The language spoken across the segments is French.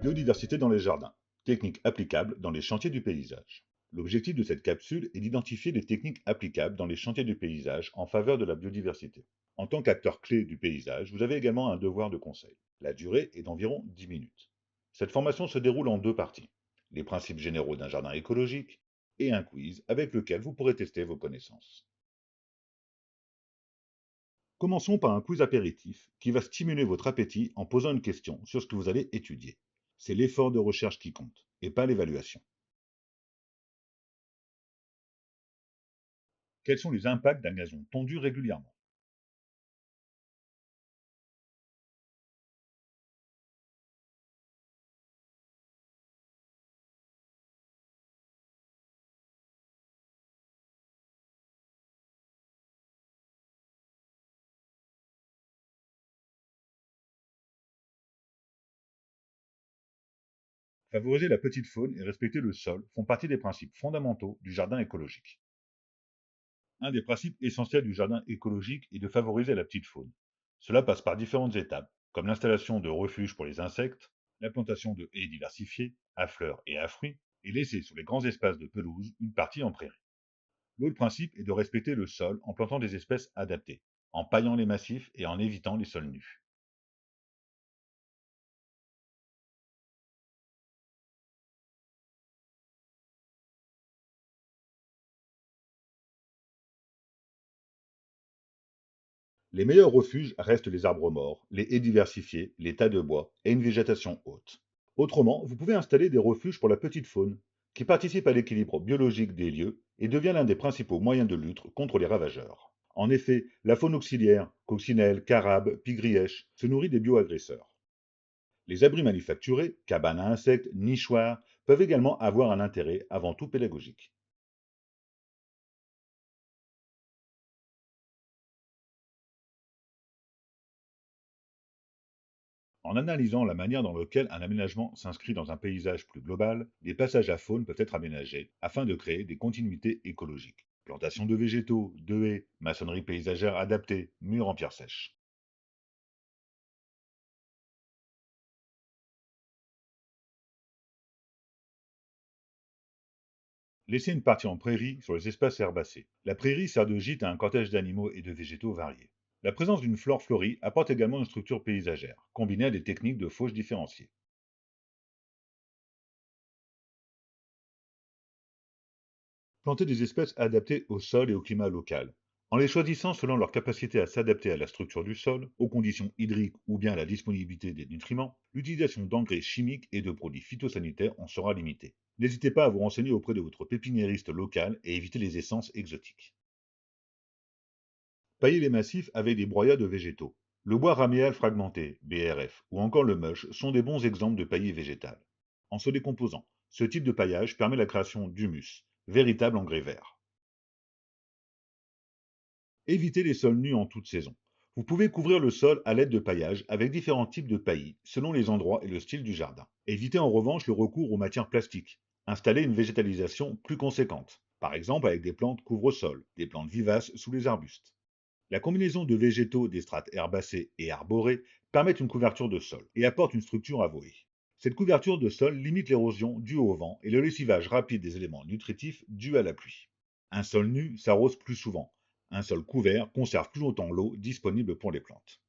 Biodiversité dans les jardins. Techniques applicables dans les chantiers du paysage. L'objectif de cette capsule est d'identifier les techniques applicables dans les chantiers du paysage en faveur de la biodiversité. En tant qu'acteur clé du paysage, vous avez également un devoir de conseil. La durée est d'environ 10 minutes. Cette formation se déroule en deux parties. Les principes généraux d'un jardin écologique et un quiz avec lequel vous pourrez tester vos connaissances. Commençons par un quiz apéritif qui va stimuler votre appétit en posant une question sur ce que vous allez étudier. C'est l'effort de recherche qui compte, et pas l'évaluation. Quels sont les impacts d'un gazon tondu régulièrement? Favoriser la petite faune et respecter le sol font partie des principes fondamentaux du jardin écologique. Un des principes essentiels du jardin écologique est de favoriser la petite faune. Cela passe par différentes étapes, comme l'installation de refuges pour les insectes, la plantation de haies diversifiées, à fleurs et à fruits, et laisser sur les grands espaces de pelouse une partie en prairie. L'autre principe est de respecter le sol en plantant des espèces adaptées, en paillant les massifs et en évitant les sols nus. Les meilleurs refuges restent les arbres morts, les haies diversifiées, les tas de bois et une végétation haute. Autrement, vous pouvez installer des refuges pour la petite faune, qui participe à l'équilibre biologique des lieux et devient l'un des principaux moyens de lutte contre les ravageurs. En effet, la faune auxiliaire, coccinelle, carabe, pigrièche, se nourrit des bioagresseurs. Les abris manufacturés, cabanes à insectes, nichoirs, peuvent également avoir un intérêt avant tout pédagogique. En analysant la manière dans laquelle un aménagement s'inscrit dans un paysage plus global, des passages à faune peuvent être aménagés afin de créer des continuités écologiques. Plantation de végétaux, de haies, maçonnerie paysagère adaptée, murs en pierre sèche. Laisser une partie en prairie sur les espaces herbacés. La prairie sert de gîte à un cortège d'animaux et de végétaux variés. La présence d'une flore fleurie apporte également une structure paysagère, combinée à des techniques de fauche différenciées. Planter des espèces adaptées au sol et au climat local. En les choisissant selon leur capacité à s'adapter à la structure du sol, aux conditions hydriques ou bien à la disponibilité des nutriments, l'utilisation d'engrais chimiques et de produits phytosanitaires en sera limitée. N'hésitez pas à vous renseigner auprès de votre pépiniériste local et éviter les essences exotiques. Pailler les massifs avec des broyats de végétaux. Le bois raméal fragmenté, BRF, ou encore le mush sont des bons exemples de paillis végétal. En se décomposant, ce type de paillage permet la création d'humus, véritable engrais vert. Évitez les sols nus en toute saison. Vous pouvez couvrir le sol à l'aide de paillage avec différents types de paillis selon les endroits et le style du jardin. Évitez en revanche le recours aux matières plastiques. Installez une végétalisation plus conséquente, par exemple avec des plantes couvre-sol, des plantes vivaces sous les arbustes. La combinaison de végétaux des strates herbacées et arborées permet une couverture de sol et apporte une structure avouée. Cette couverture de sol limite l'érosion due au vent et le lessivage rapide des éléments nutritifs dus à la pluie. Un sol nu s'arrose plus souvent. Un sol couvert conserve plus longtemps l'eau disponible pour les plantes.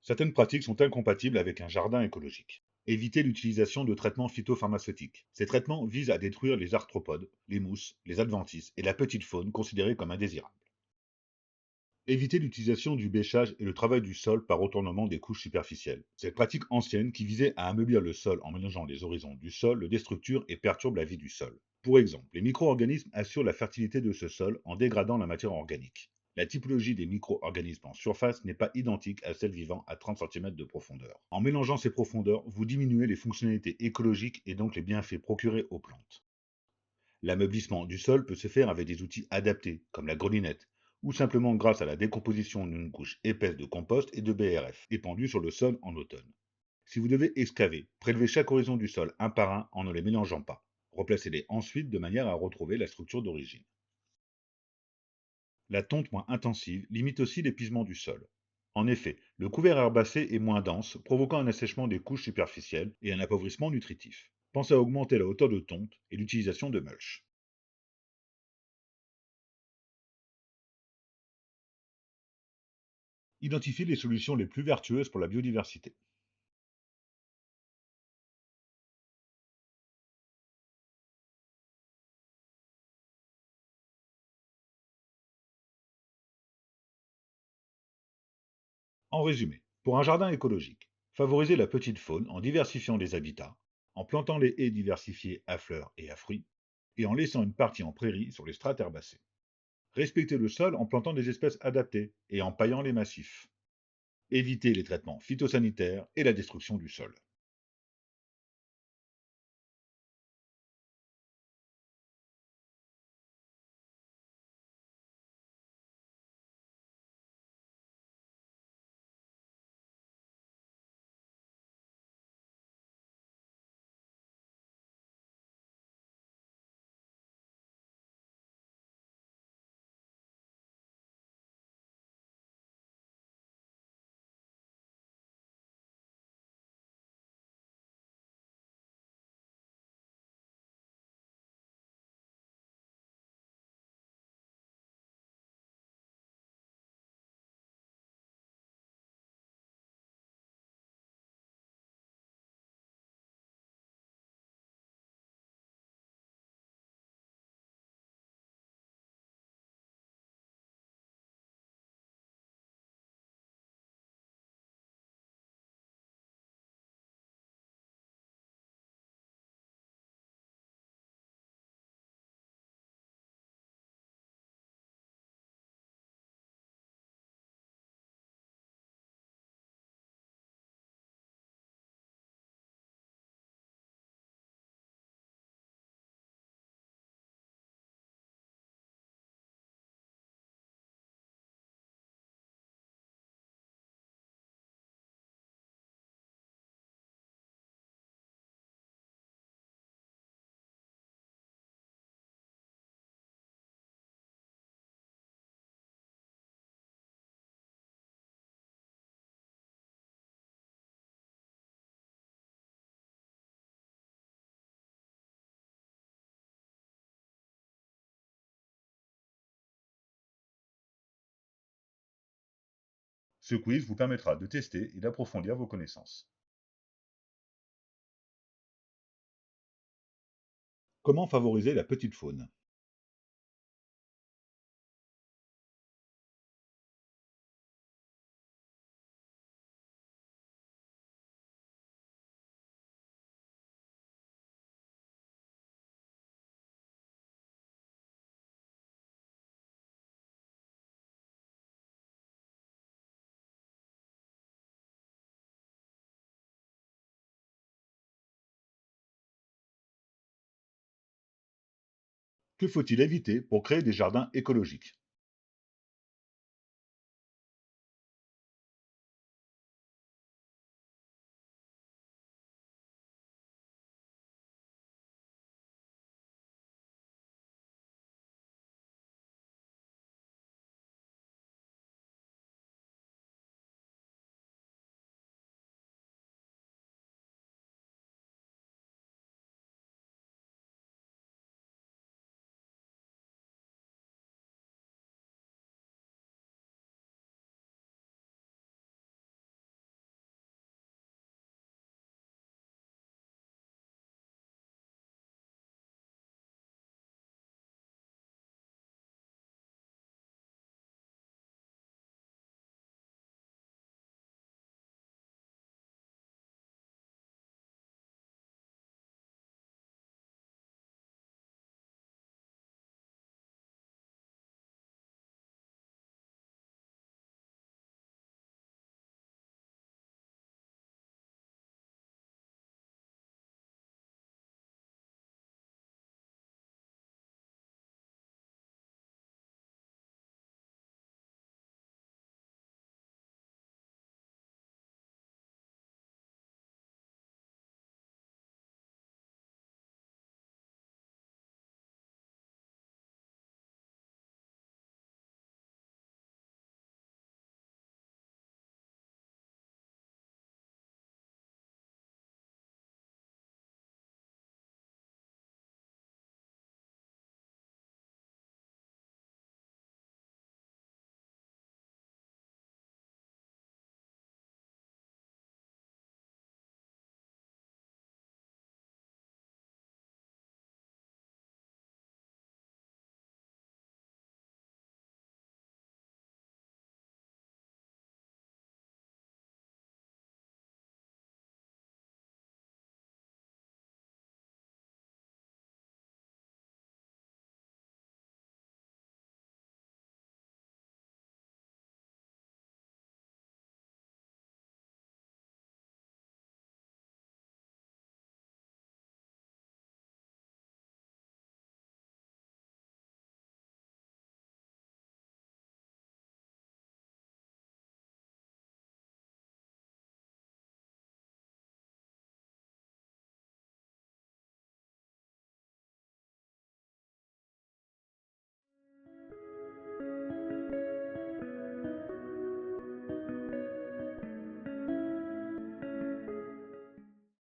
Certaines pratiques sont incompatibles avec un jardin écologique. Évitez l'utilisation de traitements phytopharmaceutiques. Ces traitements visent à détruire les arthropodes, les mousses, les adventices et la petite faune considérée comme indésirable. Éviter l'utilisation du bêchage et le travail du sol par retournement des couches superficielles. Cette pratique ancienne qui visait à ameublir le sol en mélangeant les horizons du sol le déstructure et perturbe la vie du sol. Pour exemple, les micro-organismes assurent la fertilité de ce sol en dégradant la matière organique. La typologie des micro-organismes en surface n'est pas identique à celle vivant à 30 cm de profondeur. En mélangeant ces profondeurs, vous diminuez les fonctionnalités écologiques et donc les bienfaits procurés aux plantes. L'ameublissement du sol peut se faire avec des outils adaptés, comme la grelinette, ou simplement grâce à la décomposition d'une couche épaisse de compost et de BRF, épandue sur le sol en automne. Si vous devez excaver, prélevez chaque horizon du sol un par un en ne les mélangeant pas. Replacez-les ensuite de manière à retrouver la structure d'origine. La tonte moins intensive limite aussi l'épuisement du sol. En effet, le couvert herbacé est moins dense, provoquant un assèchement des couches superficielles et un appauvrissement nutritif. Pensez à augmenter la hauteur de tonte et l'utilisation de mulch. Identifiez les solutions les plus vertueuses pour la biodiversité. En résumé, pour un jardin écologique, favorisez la petite faune en diversifiant les habitats, en plantant les haies diversifiées à fleurs et à fruits, et en laissant une partie en prairie sur les strates herbacées. Respectez le sol en plantant des espèces adaptées et en paillant les massifs. Évitez les traitements phytosanitaires et la destruction du sol. Ce quiz vous permettra de tester et d'approfondir vos connaissances. Comment favoriser la petite faune? Que faut-il éviter pour créer des jardins écologiques?